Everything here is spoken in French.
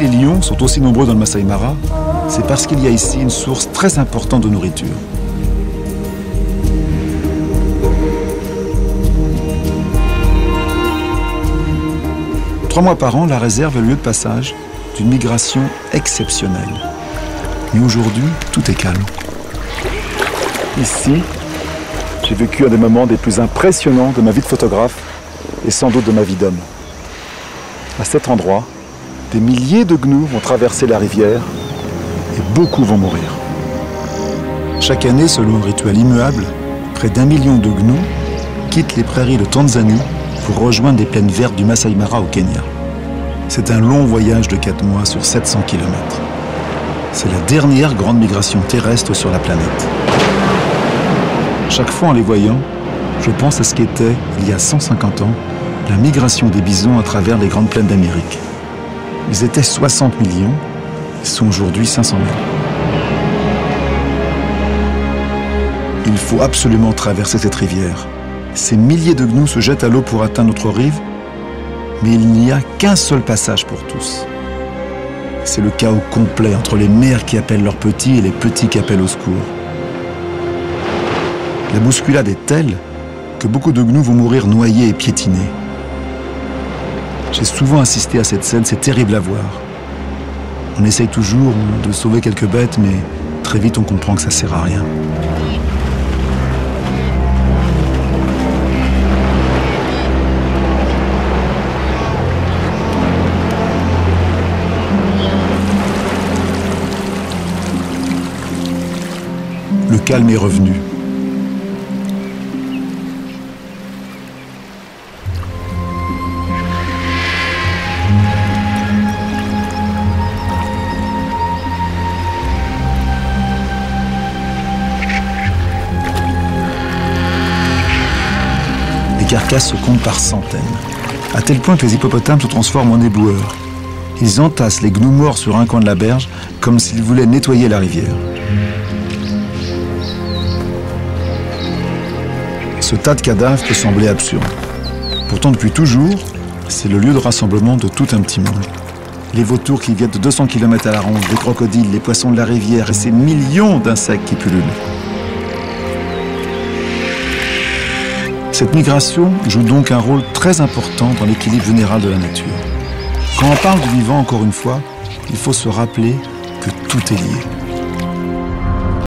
les lions sont aussi nombreux dans le Masai Mara, c'est parce qu'il y a ici une source très importante de nourriture. Trois mois par an, la réserve est le lieu de passage d'une migration exceptionnelle. Mais aujourd'hui, tout est calme. Ici, j'ai vécu un des moments les plus impressionnants de ma vie de photographe et sans doute de ma vie d'homme. À cet endroit, des milliers de gnous vont traverser la rivière et beaucoup vont mourir. Chaque année, selon un rituel immuable, près d'1 million de gnous quittent les prairies de Tanzanie pour rejoindre les plaines vertes du Masai Mara au Kenya. C'est un long voyage de 4 mois sur 700 km. C'est la dernière grande migration terrestre sur la planète. Chaque fois en les voyant, je pense à ce qu'était, il y a 150 ans, la migration des bisons à travers les grandes plaines d'Amérique. Ils étaient 60 millions, ils sont aujourd'hui 500 000. Il faut absolument traverser cette rivière. Ces milliers de gnous se jettent à l'eau pour atteindre notre rive, mais il n'y a qu'un seul passage pour tous. C'est le chaos complet entre les mères qui appellent leurs petits et les petits qui appellent au secours. La bousculade est telle que beaucoup de gnous vont mourir noyés et piétinés. J'ai souvent assisté à cette scène, c'est terrible à voir. On essaye toujours de sauver quelques bêtes, mais très vite on comprend que ça sert à rien. Le calme est revenu. Les carcasses se comptent par centaines, à tel point que les hippopotames se transforment en éboueurs. Ils entassent les gnous morts sur un coin de la berge comme s'ils voulaient nettoyer la rivière. Ce tas de cadavres peut sembler absurde. Pourtant, depuis toujours, c'est le lieu de rassemblement de tout un petit monde. Les vautours qui viennent de 200 km à la ronde, les crocodiles, les poissons de la rivière et ces millions d'insectes qui pullulent. Cette migration joue donc un rôle très important dans l'équilibre général de la nature. Quand on parle du vivant, encore une fois, il faut se rappeler que tout est lié.